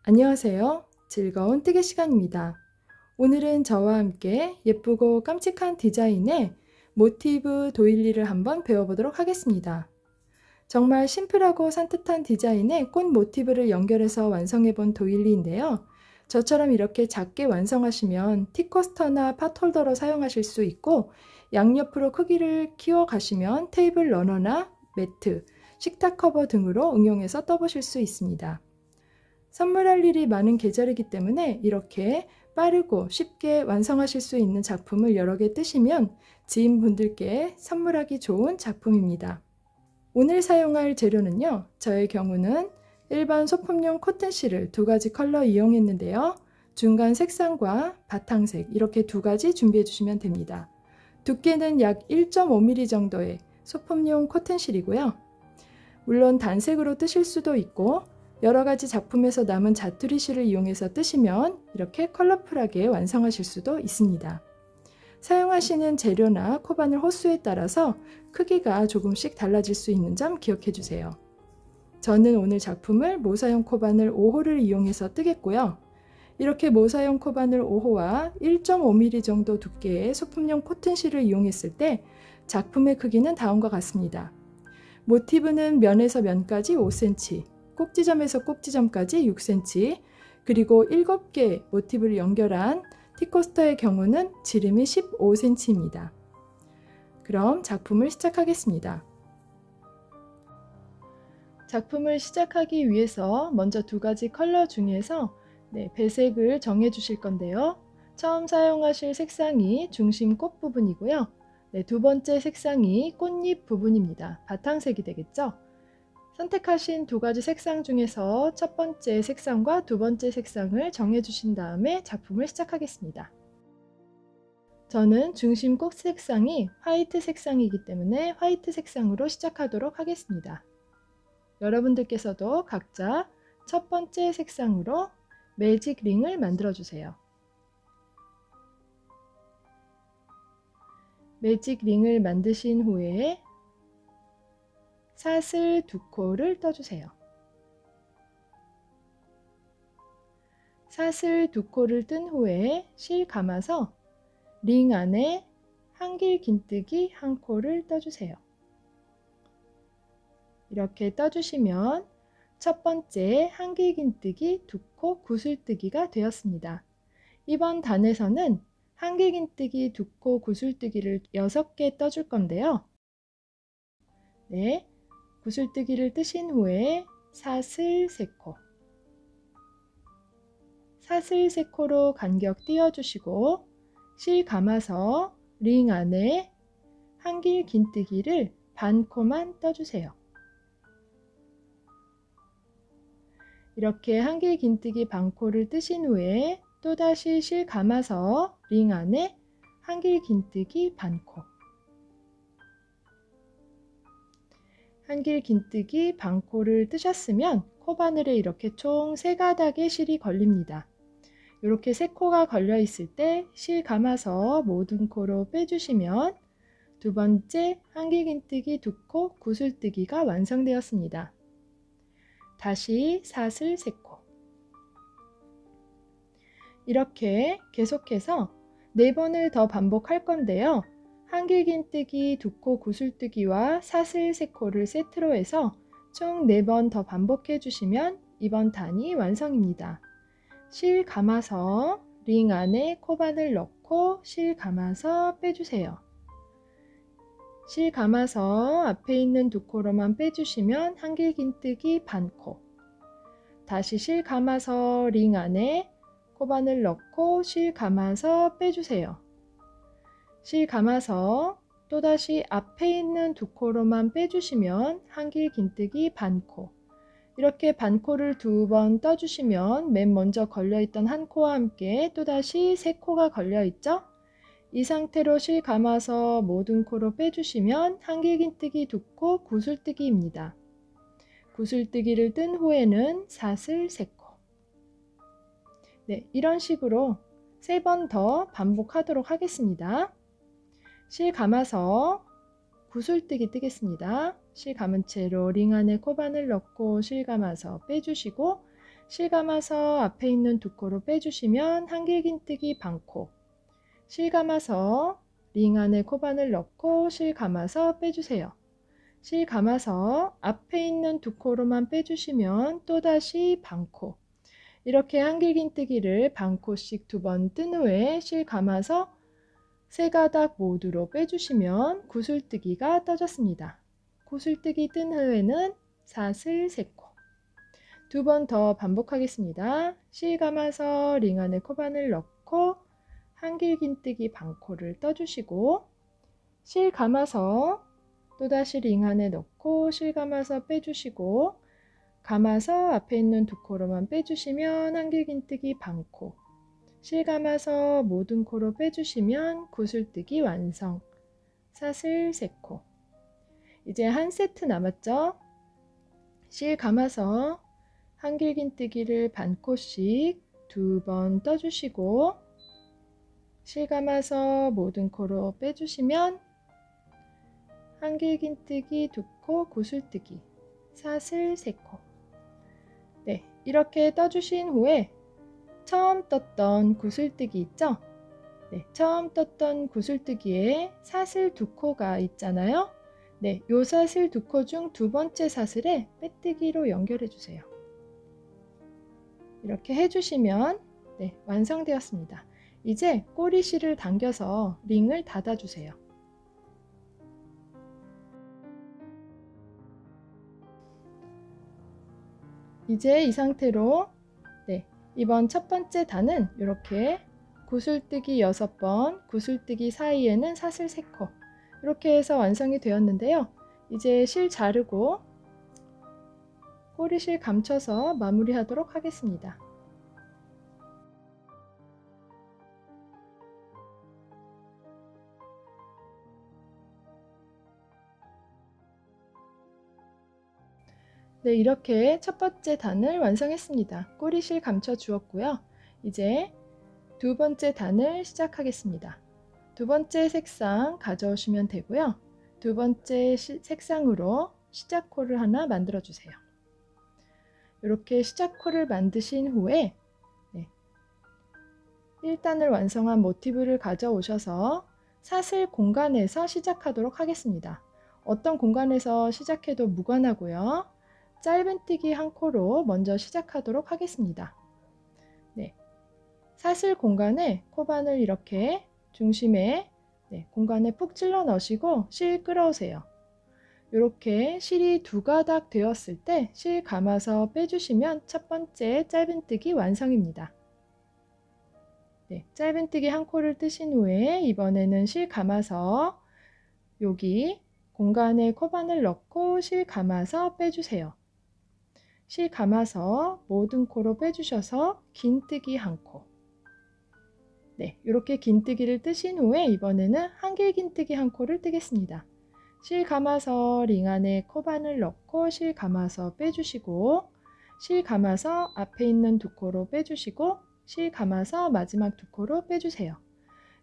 안녕하세요. 즐거운 뜨개 시간입니다. 오늘은 저와 함께 예쁘고 깜찍한 디자인의 모티브 도일리를 한번 배워보도록 하겠습니다. 정말 심플하고 산뜻한 디자인의 꽃 모티브를 연결해서 완성해 본 도일리인데요. 저처럼 이렇게 작게 완성하시면 티코스터나 팟홀더로 사용하실 수 있고, 양옆으로 크기를 키워 가시면 테이블 러너나 매트, 식탁 커버 등으로 응용해서 떠보실 수 있습니다. 선물할 일이 많은 계절이기 때문에 이렇게 빠르고 쉽게 완성하실 수 있는 작품을 여러 개 뜨시면 지인분들께 선물하기 좋은 작품입니다. 오늘 사용할 재료는요, 저의 경우는 일반 소품용 코튼실을 두 가지 컬러 이용했는데요. 중간 색상과 바탕색 이렇게 두 가지 준비해 주시면 됩니다. 두께는 약 1.5mm 정도의 소품용 코튼실이고요. 물론 단색으로 뜨실 수도 있고, 여러가지 작품에서 남은 자투리 실을 이용해서 뜨시면 이렇게 컬러풀하게 완성하실 수도 있습니다. 사용하시는 재료나 코바늘 호수에 따라서 크기가 조금씩 달라질 수 있는 점 기억해 주세요. 저는 오늘 작품을 모사용 코바늘 5호를 이용해서 뜨겠고요. 이렇게 모사용 코바늘 5호와 1.5mm 정도 두께의 소품용 코튼실을 이용했을 때 작품의 크기는 다음과 같습니다. 모티브는 면에서 면까지 5cm, 꼭지점에서 꼭지점까지 6cm, 그리고 7개 모티브를 연결한 티코스터의 경우는 지름이 15cm입니다. 그럼 작품을 시작하겠습니다. 작품을 시작하기 위해서 먼저 두 가지 컬러 중에서 배색을 정해 주실 건데요. 처음 사용하실 색상이 중심 꽃 부분이고요. 두 번째 색상이 꽃잎 부분입니다. 바탕색이 되겠죠? 선택하신 두 가지 색상 중에서 첫 번째 색상과 두 번째 색상을 정해 주신 다음에 작품을 시작하겠습니다. 저는 중심 꽃 색상이 화이트 색상이기 때문에 화이트 색상으로 시작하도록 하겠습니다. 여러분들께서도 각자 첫 번째 색상으로 매직 링을 만들어 주세요. 매직 링을 만드신 후에 사슬 2코를 떠주세요. 사슬 2코를 뜬 후에 실 감아서 링 안에 한길 긴뜨기 1코를 떠주세요. 이렇게 떠주시면 첫 번째 한길 긴뜨기 2코 구슬뜨기가 되었습니다. 이번 단에서는 한길 긴뜨기 2코 구슬뜨기를 6개 떠줄 건데요. 구슬뜨기를 뜨신 후에 사슬 3코, 사슬 3코로 간격 띄워주시고 실 감아서 링 안에 한길 긴뜨기를 반코만 떠주세요. 이렇게 한길 긴뜨기 반코를 뜨신 후에 또다시 실 감아서 링 안에 한길 긴뜨기 반코, 한길 긴뜨기 반코를 뜨셨으면 코바늘에 이렇게 총 3가닥의 실이 걸립니다. 이렇게 3코가 걸려 있을 때 실 감아서 모든 코로 빼주시면 두 번째 한길 긴뜨기 2코 구슬뜨기가 완성되었습니다. 다시 사슬 3코. 이렇게 계속해서 4번을 더 반복할 건데요. 한길 긴뜨기 2코 구슬뜨기와 사슬 3코를 세트로 해서 총 4번 더 반복해 주시면 이번 단이 완성입니다. 실 감아서 링 안에 코바늘 넣고 실 감아서 빼주세요. 실 감아서 앞에 있는 2코로만 빼주시면 한길 긴뜨기 반코, 다시 실 감아서 링 안에 코바늘 넣고 실 감아서 빼주세요. 실 감아서 또다시 앞에 있는 2코로만 빼주시면 한길 긴뜨기 반코, 이렇게 반코를 2번 떠주시면 맨 먼저 걸려있던 한 코와 함께 또다시 3코가 걸려있죠? 이 상태로 실 감아서 모든 코로 빼주시면 한길 긴뜨기 2코 구슬뜨기입니다. 구슬뜨기를 뜬 후에는 사슬 3코. 이런 식으로 3번 더 반복하도록 하겠습니다. 실 감아서 구슬뜨기 뜨겠습니다. 실 감은 채로 링 안에 코바늘 넣고 실 감아서 빼주시고 실 감아서 앞에 있는 두 코로 빼주시면 한길긴뜨기 반코, 실 감아서 링 안에 코바늘 넣고 실 감아서 빼주세요. 실 감아서 앞에 있는 두 코로만 빼주시면 또다시 반코, 이렇게 한길긴뜨기를 반코씩 두 번 뜬 후에 실 감아서 세 가닥 모두로 빼주시면 구슬뜨기가 떠졌습니다. 구슬뜨기 뜬 후에는 사슬 3코. 두 번 더 반복하겠습니다. 실 감아서 링 안에 코바늘 넣고 한길긴뜨기 반코를 떠주시고, 실 감아서 또다시 링 안에 넣고 실 감아서 빼주시고, 감아서 앞에 있는 두 코로만 빼주시면 한길긴뜨기 반코, 실 감아서 모든 코로 빼주시면 구슬뜨기 완성. 사슬 3코. 이제 한 세트 남았죠? 실 감아서 한길긴뜨기를 반코씩 두 번 떠주시고, 실 감아서 모든 코로 빼주시면 한길긴뜨기 2코, 구슬뜨기, 사슬 3코. 네, 이렇게 떠주신 후에 처음 떴던 구슬뜨기 있죠? 네, 처음 떴던 구슬뜨기에 사슬 2코가 있잖아요. 네, 요 사슬 2코 중 두 번째 사슬에 빼뜨기로 연결해 주세요. 이렇게 해주시면 네, 완성되었습니다. 이제 꼬리실을 당겨서 링을 닫아주세요. 이제 이 상태로 네, 이번 첫 번째 단은 이렇게 구슬뜨기 6번, 구슬뜨기 사이에는 사슬 3코, 이렇게 해서 완성이 되었는데요. 이제 실 자르고 꼬리실 감춰서 마무리하도록 하겠습니다. 네, 이렇게 첫 번째 단을 완성했습니다. 꼬리실 감춰 주었고요. 이제 두 번째 단을 시작하겠습니다. 두 번째 색상 가져오시면 되고요. 두 번째 색상으로 시작코를 하나 만들어 주세요. 이렇게 시작코를 만드신 후에 1단을 완성한 모티브를 가져오셔서 사슬 공간에서 시작하도록 하겠습니다. 어떤 공간에서 시작해도 무관하고요. 짧은뜨기 한 코로 먼저 시작하도록 하겠습니다. 네, 사슬 공간에 코바늘 이렇게 중심에 공간에 푹 찔러 넣으시고 실 끌어오세요. 이렇게 실이 두 가닥 되었을 때 실 감아서 빼주시면 첫 번째 짧은뜨기 완성입니다. 네, 짧은뜨기 한 코를 뜨신 후에 이번에는 실 감아서 여기 공간에 코바늘 넣고 실 감아서 빼주세요. 실 감아서 모든 코로 빼주셔서 긴뜨기 한 코. 네, 이렇게 긴뜨기를 뜨신 후에 이번에는 한길긴뜨기 한 코를 뜨겠습니다. 실 감아서 링 안에 코바늘 넣고 실 감아서 빼주시고, 실 감아서 앞에 있는 두 코로 빼주시고, 실 감아서 마지막 두 코로 빼주세요.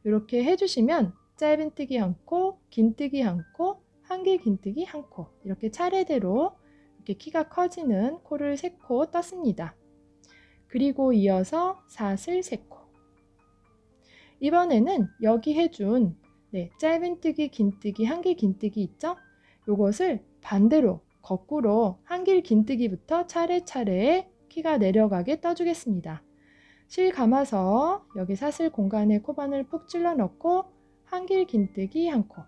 이렇게 해주시면 짧은뜨기 한 코, 긴뜨기 한 코, 한길긴뜨기 한 코, 이렇게 차례대로 이렇게 키가 커지는 코를 3코 떴습니다. 그리고 이어서 사슬 3코. 이번에는 여기 해준 짧은뜨기, 긴뜨기, 한길긴뜨기 있죠? 요것을 반대로 거꾸로 한길긴뜨기부터 차례차례 키가 내려가게 떠주겠습니다. 실 감아서 여기 사슬 공간에 코바늘 푹 찔러 넣고 한길긴뜨기 한 코.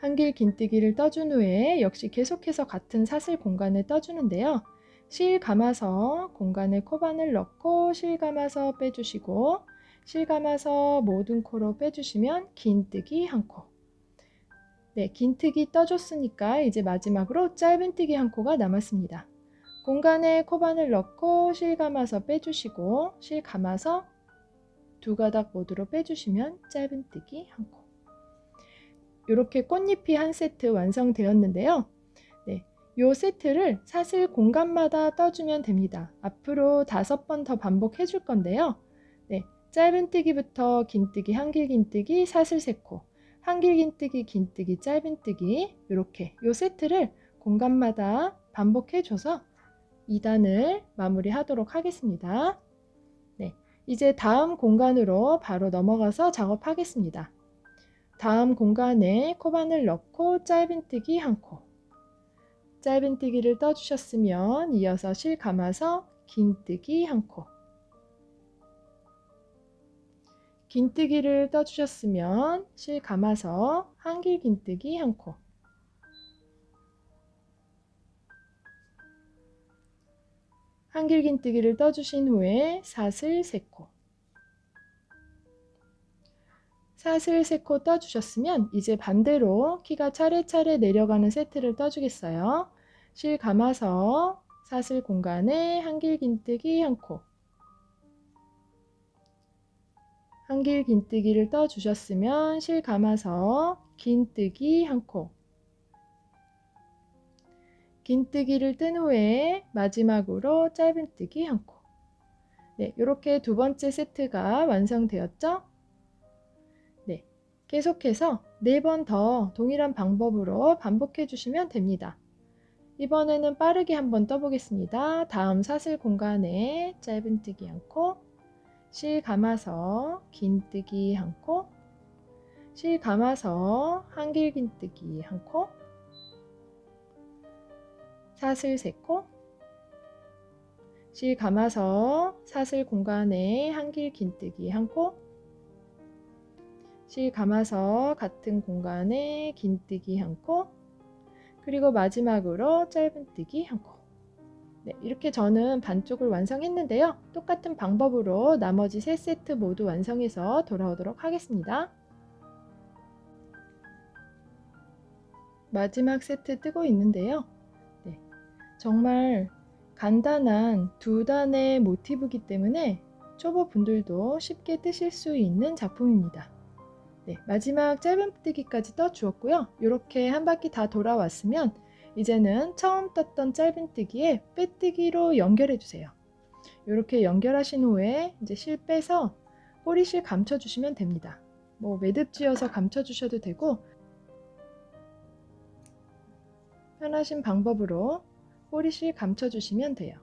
한길긴뜨기를 떠준 후에 역시 계속해서 같은 사슬 공간에 떠주는데요. 실 감아서 공간에 코바늘 넣고 실 감아서 빼주시고, 실 감아서 모든 코로 빼주시면 긴뜨기 한 코. 네, 긴뜨기 떠줬으니까 이제 마지막으로 짧은뜨기 한 코가 남았습니다. 공간에 코바늘 넣고 실 감아서 빼주시고, 실 감아서 두 가닥 모두로 빼주시면 짧은뜨기 한 코. 이렇게 꽃잎이 한 세트 완성되었는데요. 네, 이 세트를 사슬 공간마다 떠주면 됩니다. 앞으로 5번 더 반복해 줄 건데요. 네, 짧은뜨기부터 긴뜨기, 한길긴뜨기, 사슬 3코, 한길긴뜨기, 긴뜨기, 짧은뜨기, 이렇게 이 세트를 공간마다 반복해 줘서 2단을 마무리하도록 하겠습니다. 네, 이제 다음 공간으로 바로 넘어가서 작업하겠습니다. 다음 공간에 코바늘 넣고 짧은뜨기 한 코, 짧은뜨기를 떠주셨으면 이어서 실 감아서 긴뜨기 한 코, 긴뜨기를 떠주셨으면 실 감아서 한길 긴뜨기 한 코, 한길 긴뜨기를 떠주신 후에 사슬 3코, 사슬 3코 떠주셨으면 이제 반대로 키가 차례차례 내려가는 세트를 떠주겠어요. 실 감아서 사슬 공간에 한길 긴뜨기 한 코, 한길 긴뜨기를 떠주셨으면 실 감아서 긴뜨기 한 코, 긴뜨기를 뜬 후에 마지막으로 짧은뜨기 한 코. 네, 이렇게 두 번째 세트가 완성되었죠? 네, 계속해서 4번 더 동일한 방법으로 반복해 주시면 됩니다. 이번에는 빠르게 한번 떠보겠습니다. 다음 사슬 공간에 짧은뜨기 한 코, 실 감아서 긴뜨기 한 코, 실 감아서 한길 긴뜨기 한 코, 사슬 3코, 실 감아서 사슬 공간에 한길 긴뜨기 한 코, 실 감아서 같은 공간에 긴뜨기 한 코, 그리고 마지막으로 짧은뜨기 한 코. 네, 이렇게 저는 반쪽을 완성했는데요. 똑같은 방법으로 나머지 3세트 모두 완성해서 돌아오도록 하겠습니다. 마지막 세트 뜨고 있는데요. 네, 정말 간단한 2단의 모티브이기 때문에 초보분들도 쉽게 뜨실 수 있는 작품입니다. 네, 마지막 짧은뜨기까지 떠주었고요. 이렇게 한 바퀴 다 돌아왔으면 이제는 처음 떴던 짧은뜨기에 빼뜨기로 연결해 주세요. 이렇게 연결하신 후에 이제 실 빼서 꼬리실 감춰 주시면 됩니다. 뭐 매듭 지어서 감춰 주셔도 되고 편하신 방법으로 꼬리실 감춰 주시면 돼요.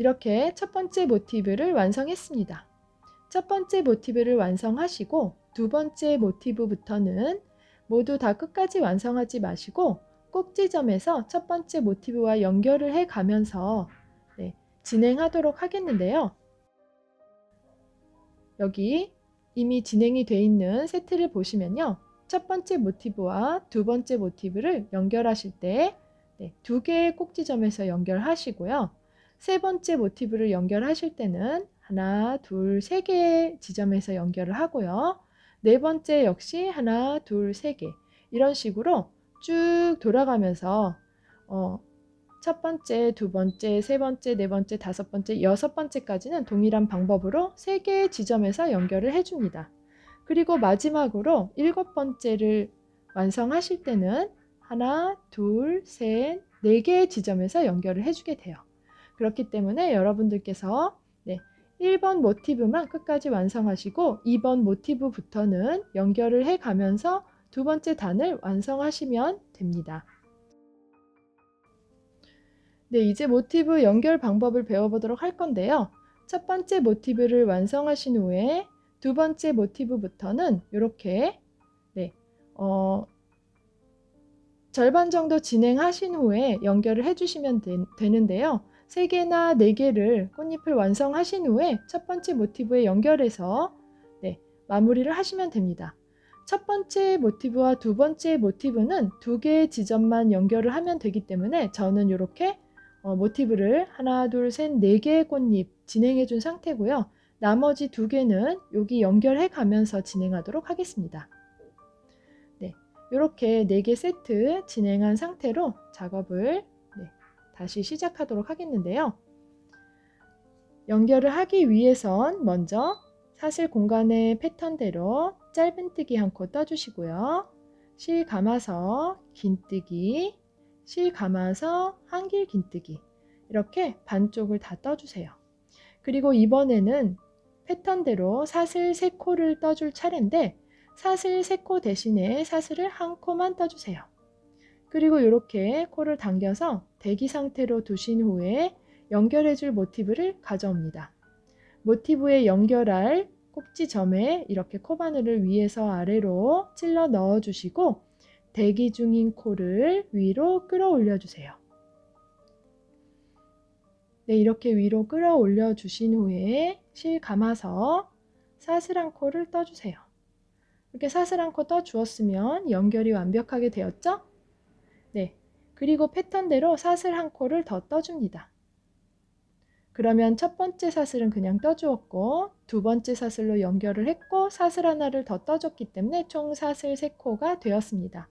이렇게 첫 번째 모티브를 완성했습니다. 첫 번째 모티브를 완성하시고 두 번째 모티브부터는 모두 다 끝까지 완성하지 마시고 꼭지점에서 첫 번째 모티브와 연결을 해 가면서 진행하도록 하겠는데요. 여기 이미 진행이 되어 있는 세트를 보시면요. 첫 번째 모티브와 두 번째 모티브를 연결하실 때 2개의 꼭지점에서 연결하시고요. 세 번째 모티브를 연결하실 때는 하나, 둘, 3개의 지점에서 연결을 하고요. 네 번째 역시 하나, 둘, 3개 이런 식으로 쭉 돌아가면서 첫 번째, 두 번째, 세 번째, 네 번째, 다섯 번째, 여섯 번째까지는 동일한 방법으로 3개의 지점에서 연결을 해줍니다. 그리고 마지막으로 7번째를 완성하실 때는 하나, 둘, 셋, 4개의 지점에서 연결을 해주게 돼요. 그렇기 때문에 여러분들께서 1번 모티브만 끝까지 완성하시고 2번 모티브부터는 연결을 해가면서 두 번째 단을 완성하시면 됩니다. 네, 이제 모티브 연결 방법을 배워보도록 할 건데요. 첫 번째 모티브를 완성하신 후에 두 번째 모티브부터는 이렇게 절반 정도 진행하신 후에 연결을 해주시면 되는데요. 3개나 4개를 꽃잎을 완성하신 후에 첫 번째 모티브에 연결해서 마무리를 하시면 됩니다. 첫 번째 모티브와 두 번째 모티브는 2개의 지점만 연결을 하면 되기 때문에 저는 이렇게 모티브를 하나, 둘, 셋, 4개의 꽃잎 진행해 준 상태고요. 나머지 2개는 여기 연결해 가면서 진행하도록 하겠습니다. 이렇게 4개 세트 진행한 상태로 작업을 다시 시작하도록 하겠는데요. 연결을 하기 위해선 먼저 사슬 공간의 패턴대로 짧은뜨기 한 코 떠주시고요. 실 감아서 긴뜨기, 실 감아서 한길 긴뜨기 이렇게 반쪽을 다 떠주세요. 그리고 이번에는 패턴대로 사슬 3코를 떠줄 차례인데 사슬 3코 대신에 사슬을 1코만 떠주세요. 그리고 이렇게 코를 당겨서 대기 상태로 두신 후에 연결해줄 모티브를 가져옵니다. 모티브에 연결할 꼭지점에 이렇게 코바늘을 위에서 아래로 찔러 넣어주시고 대기 중인 코를 위로 끌어올려 주세요. 네, 이렇게 위로 끌어올려 주신 후에 실 감아서 사슬 한 코를 떠주세요. 이렇게 사슬 한 코 떠주었으면 연결이 완벽하게 되었죠? 네, 그리고 패턴대로 사슬 한 코를 더 떠줍니다. 그러면 첫 번째 사슬은 그냥 떠주었고 두 번째 사슬로 연결을 했고 사슬 하나를 더 떠줬기 때문에 총 사슬 3코가 되었습니다.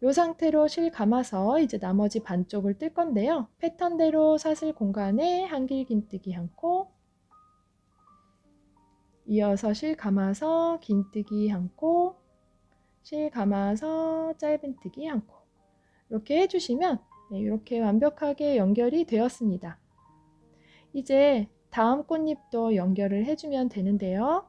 이 상태로 실 감아서 이제 나머지 반쪽을 뜰 건데요. 패턴대로 사슬 공간에 한길 긴뜨기 1코, 이어서 실 감아서 긴뜨기 1코, 실 감아서 짧은뜨기 1코 이렇게 해주시면 네, 이렇게 완벽하게 연결이 되었습니다. 이제 다음 꽃잎도 연결을 해주면 되는데요.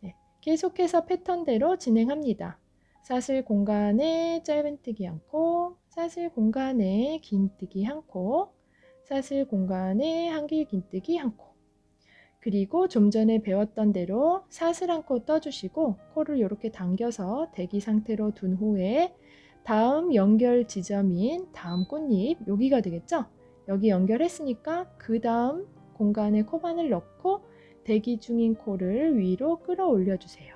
네, 계속해서 패턴대로 진행합니다. 사슬 공간에 짧은뜨기 1코, 사슬 공간에 긴뜨기 1코, 사슬 공간에 한길 긴뜨기 1코. 그리고 좀 전에 배웠던 대로 사슬 1코 떠주시고 코를 이렇게 당겨서 대기 상태로 둔 후에 다음 연결 지점인 다음 꽃잎, 여기가 되겠죠? 여기 연결했으니까 그 다음 공간에 코바늘 넣고 대기 중인 코를 위로 끌어올려 주세요.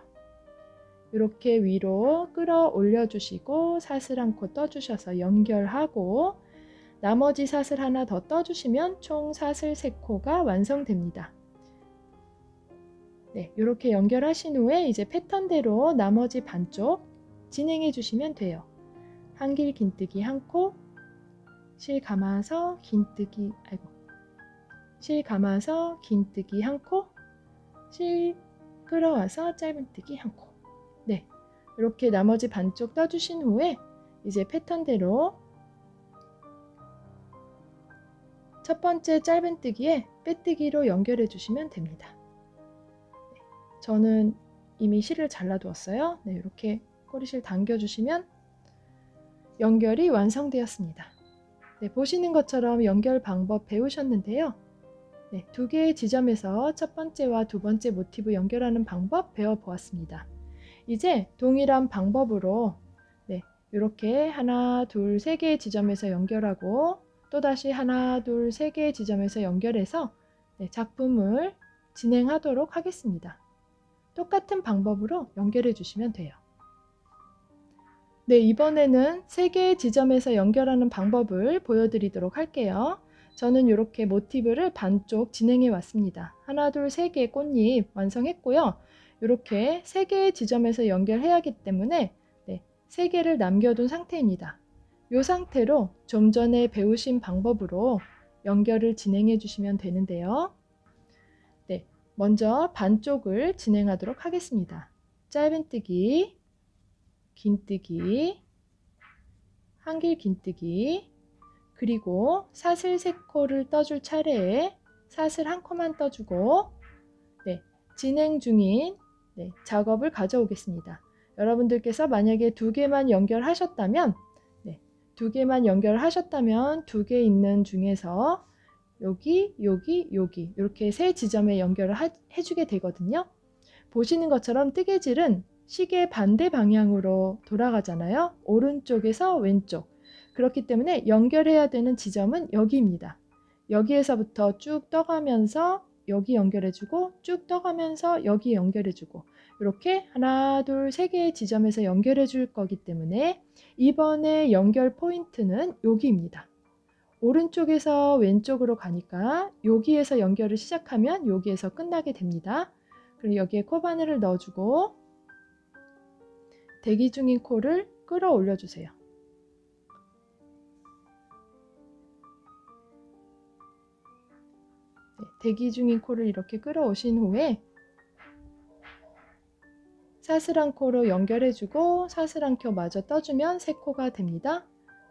이렇게 위로 끌어올려 주시고 사슬 1코 떠주셔서 연결하고 나머지 사슬 하나 더 떠주시면 총 사슬 3코가 완성됩니다. 네, 이렇게 연결하신 후에 이제 패턴대로 나머지 반쪽 진행해 주시면 돼요. 한길 긴뜨기 1코, 실 감아서 긴뜨기, 실 감아서 긴뜨기 1코, 실 끌어와서 짧은뜨기 1코. 네, 이렇게 나머지 반쪽 떠주신 후에 이제 패턴대로 첫 번째 짧은뜨기에 빼뜨기로 연결해 주시면 됩니다. 네, 저는 이미 실을 잘라두었어요. 네, 이렇게 꼬리실 당겨주시면 연결이 완성되었습니다. 네, 보시는 것처럼 연결 방법 배우셨는데요. 네, 두 개의 지점에서 첫 번째와 두 번째 모티브 연결하는 방법 배워보았습니다. 이제 동일한 방법으로 네, 이렇게 하나, 둘, 세 개의 지점에서 연결하고 또다시 하나, 둘, 세 개의 지점에서 연결해서 네, 작품을 진행하도록 하겠습니다. 똑같은 방법으로 연결해 주시면 돼요. 네, 이번에는 3개의 지점에서 연결하는 방법을 보여드리도록 할게요. 저는 이렇게 모티브를 반쪽 진행해 왔습니다. 하나, 둘, 3개의 꽃잎 완성했고요. 이렇게 3개의 지점에서 연결해야 하기 때문에 네, 3개를 남겨둔 상태입니다. 이 상태로 좀 전에 배우신 방법으로 연결을 진행해 주시면 되는데요. 네, 먼저 반쪽을 진행하도록 하겠습니다. 짧은뜨기, 긴뜨기, 한길 긴뜨기, 그리고 사슬 3코를 떠줄 차례에 사슬 1코만 떠주고 네, 진행 중인 네, 작업을 가져오겠습니다. 여러분들께서 만약에 2개만 연결하셨다면 네, 2개만 연결하셨다면 2개 있는 중에서 여기, 여기, 여기 이렇게 3지점에 연결을 해주게 되거든요. 보시는 것처럼 뜨개질은 시계 반대 방향으로 돌아가잖아요. 오른쪽에서 왼쪽. 그렇기 때문에 연결해야 되는 지점은 여기입니다. 여기에서부터 쭉 떠가면서 여기 연결해주고 쭉 떠가면서 여기 연결해주고 이렇게 하나, 둘, 3개의 지점에서 연결해 줄 거기 때문에 이번에 연결 포인트는 여기입니다. 오른쪽에서 왼쪽으로 가니까 여기에서 연결을 시작하면 여기에서 끝나게 됩니다. 그리고 여기에 코바늘을 넣어주고 대기 중인 코를 끌어올려 주세요. 네, 대기 중인 코를 이렇게 끌어오신 후에 사슬 1코로 연결해주고 사슬 1코 마저 떠주면 3코가 됩니다.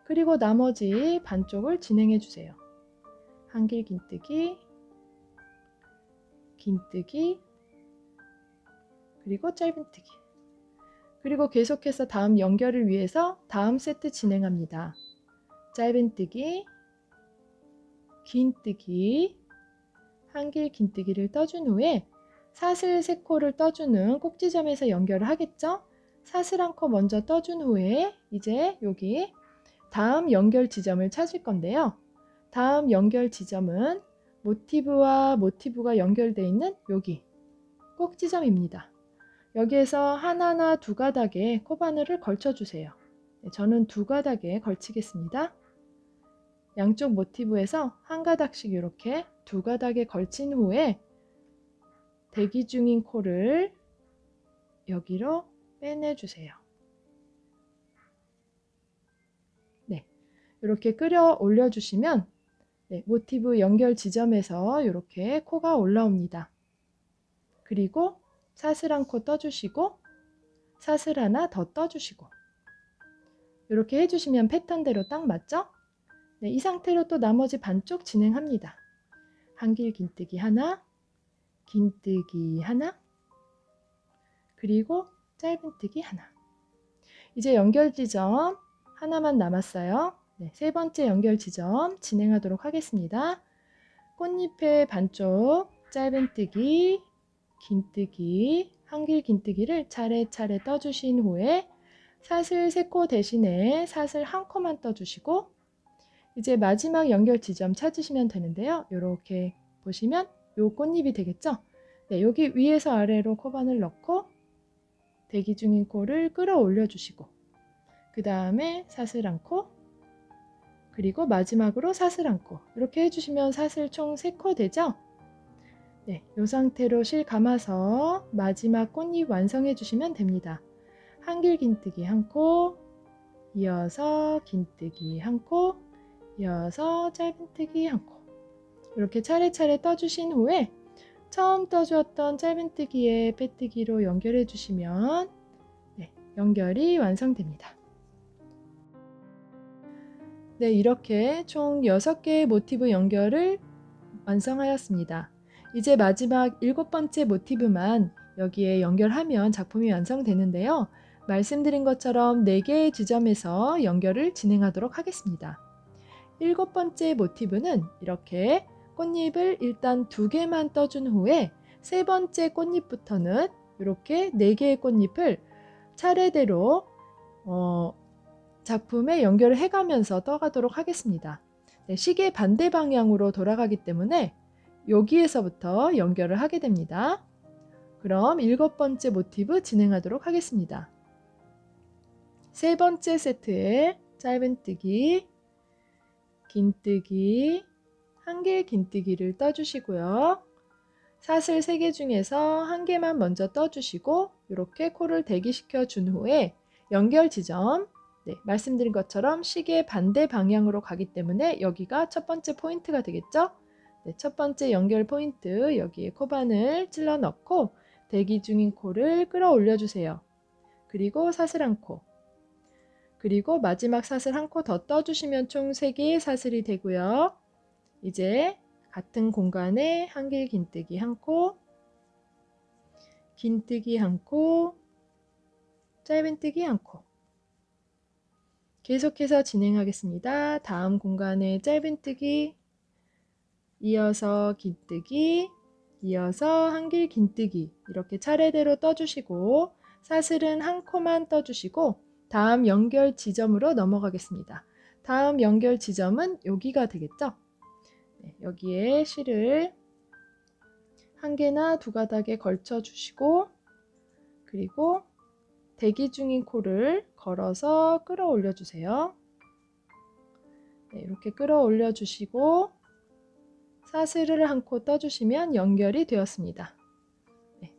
그리고 나머지 반쪽을 진행해 주세요. 한길 긴뜨기, 긴뜨기, 그리고 짧은뜨기. 그리고 계속해서 다음 연결을 위해서 다음 세트 진행합니다. 짧은뜨기, 긴뜨기, 한길 긴뜨기를 떠준 후에 사슬 3코를 떠주는 꼭지점에서 연결을 하겠죠? 사슬 1코 먼저 떠준 후에 이제 여기 다음 연결 지점을 찾을 건데요. 다음 연결 지점은 모티브와 모티브가 연결되어 있는 여기 꼭지점입니다. 여기에서 하나나 2가닥에 코바늘을 걸쳐주세요. 저는 2가닥에 걸치겠습니다. 양쪽 모티브에서 한 가닥씩 이렇게 2가닥에 걸친 후에 대기 중인 코를 여기로 빼내주세요. 네, 이렇게 끌어 올려주시면 모티브 연결 지점에서 이렇게 코가 올라옵니다. 그리고 사슬 1코 떠주시고 사슬 하나 더 떠주시고 이렇게 해주시면 패턴대로 딱 맞죠? 네, 이 상태로 또 나머지 반쪽 진행합니다. 한길 긴뜨기 하나, 긴뜨기 하나, 그리고 짧은뜨기 하나. 이제 연결 지점 하나만 남았어요. 네, 3번째 연결 지점 진행하도록 하겠습니다. 꽃잎의 반쪽 짧은뜨기, 긴뜨기, 한길 긴뜨기를 차례차례 떠주신 후에 사슬 3코 대신에 사슬 1코만 떠주시고 이제 마지막 연결 지점 찾으시면 되는데요. 이렇게 보시면 요 꽃잎이 되겠죠? 네, 여기 위에서 아래로 코바늘 넣고 대기 중인 코를 끌어 올려 주시고 그 다음에 사슬 1코, 그리고 마지막으로 사슬 1코 이렇게 해주시면 사슬 총 3코 되죠? 네, 이 상태로 실 감아서 마지막 꽃잎 완성해 주시면 됩니다. 한길 긴뜨기 1코, 이어서 긴뜨기 1코, 이어서 짧은뜨기 1코 이렇게 차례차례 떠주신 후에 처음 떠주었던 짧은뜨기에 빼뜨기로 연결해 주시면 연결이 완성됩니다. 네, 이렇게 총 6개의 모티브 연결을 완성하였습니다. 이제 마지막 7번째 모티브만 여기에 연결하면 작품이 완성되는데요. 말씀드린 것처럼 4개의 지점에서 연결을 진행하도록 하겠습니다. 7번째 모티브는 이렇게 꽃잎을 일단 2개만 떠준 후에 3번째 꽃잎부터는 이렇게 4개의 꽃잎을 차례대로 작품에 연결을 해가면서 떠가도록 하겠습니다. 네, 시계 반대 방향으로 돌아가기 때문에 여기에서부터 연결을 하게 됩니다. 그럼 7번째 모티브 진행하도록 하겠습니다. 3번째 세트에 짧은뜨기, 긴뜨기, 한길 긴뜨기를 떠주시고요. 사슬 3개 중에서 1개만 먼저 떠주시고 이렇게 코를 대기시켜 준 후에 연결 지점, 말씀드린 것처럼 시계 반대 방향으로 가기 때문에 여기가 첫 번째 포인트가 되겠죠? 첫 번째 연결 포인트 여기에 코바늘 찔러 넣고 대기 중인 코를 끌어 올려주세요. 그리고 사슬 1코, 그리고 마지막 사슬 1코 더 떠주시면 총 3개의 사슬이 되고요. 이제 같은 공간에 한길 긴뜨기 1코, 긴뜨기 1코, 짧은뜨기 1코 계속해서 진행하겠습니다. 다음 공간에 짧은뜨기, 이어서 긴뜨기, 이어서 한길 긴뜨기 이렇게 차례대로 떠주시고 사슬은 1코만 떠주시고 다음 연결 지점으로 넘어가겠습니다. 다음 연결 지점은 여기가 되겠죠? 여기에 실을 1개나 2가닥에 걸쳐 주시고 그리고 대기 중인 코를 걸어서 끌어 올려 주세요. 이렇게 끌어 올려 주시고 사슬을 1코 떠주시면 연결이 되었습니다.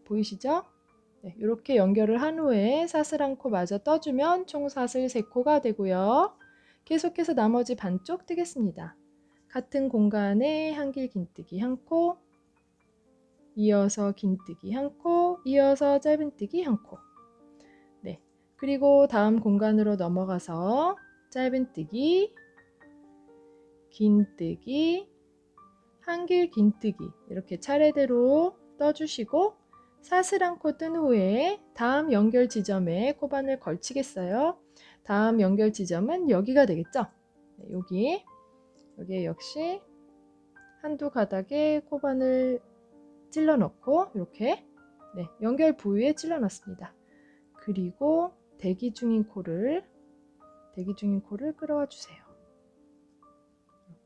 보이시죠? 이렇게 연결을 한 후에 사슬 1코 마저 떠주면 총 사슬 3코가 되고요. 계속해서 나머지 반쪽 뜨겠습니다. 같은 공간에 한길 긴뜨기 1코, 이어서 긴뜨기 1코, 이어서 짧은뜨기 1코. 그리고 다음 공간으로 넘어가서 짧은뜨기, 긴뜨기, 한길 긴뜨기 이렇게 차례대로 떠주시고 사슬 한 코 뜬 후에 다음 연결 지점에 코바늘 걸치겠어요. 다음 연결 지점은 여기가 되겠죠. 네, 여기에 역시 한두 가닥에 코바늘 찔러 넣고 이렇게 연결 부위에 찔러 넣습니다. 그리고 대기 중인 코를 끌어와 주세요.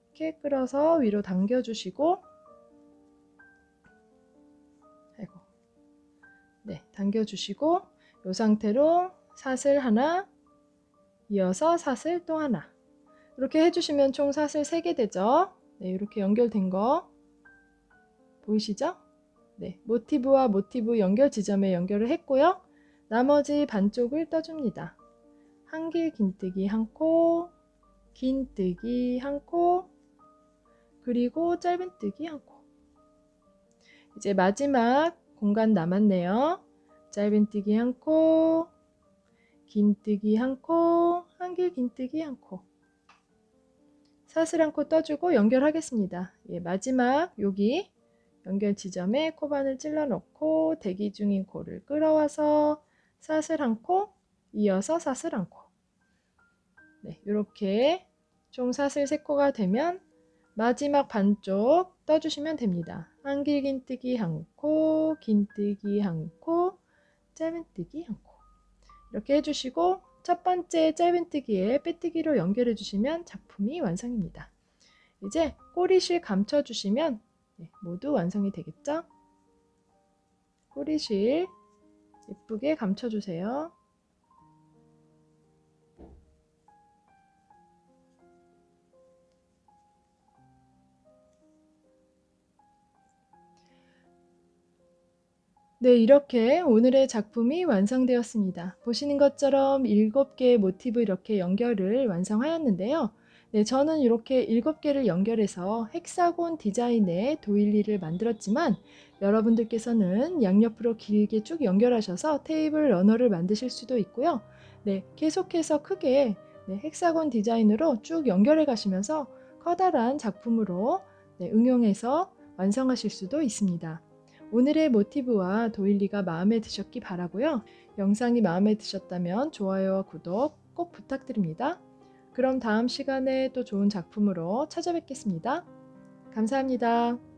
이렇게 끌어서 위로 당겨 주시고 당겨 주시고 이 상태로 사슬 하나, 이어서 사슬 또 하나, 이렇게 해주시면 총 사슬 3개 되죠. 이렇게 연결된 거 보이시죠? 모티브와 모티브 연결 지점에 연결을 했고요. 나머지 반쪽을 떠줍니다. 한길 긴뜨기 한 코, 긴뜨기 한 코, 그리고 짧은뜨기 한 코. 이제 마지막 공간 남았네요. 짧은뜨기 한 코, 긴뜨기 한 코, 한길 긴뜨기 한 코. 사슬 한 코 떠주고 연결하겠습니다. 마지막 여기 연결 지점에 코바늘 찔러 넣고 대기 중인 코를 끌어와서 사슬 한 코, 이어서 사슬 한 코. 이렇게 총 사슬 3코가 되면 마지막 반쪽 떠주시면 됩니다. 한길 긴뜨기 한 코, 긴뜨기 한 코, 짧은뜨기 한 코. 이렇게 해주시고 첫 번째 짧은뜨기에 빼뜨기로 연결해 주시면 작품이 완성입니다. 이제 꼬리실 감춰 주시면 모두 완성이 되겠죠? 꼬리실 예쁘게 감춰 주세요. 이렇게 오늘의 작품이 완성되었습니다. 보시는 것처럼 7개의 모티브 이렇게 연결을 완성하였는데요. 저는 이렇게 7개를 연결해서 헥사곤 디자인의 도일리를 만들었지만 여러분들께서는 양옆으로 길게 쭉 연결하셔서 테이블 러너를 만드실 수도 있고요. 계속해서 크게 헥사곤 디자인으로 쭉 연결해 가시면서 커다란 작품으로 응용해서 완성하실 수도 있습니다. 오늘의 모티브와 도일리가 마음에 드셨기 바라고요. 영상이 마음에 드셨다면 좋아요와 구독 꼭 부탁드립니다. 그럼 다음 시간에 또 좋은 작품으로 찾아뵙겠습니다. 감사합니다.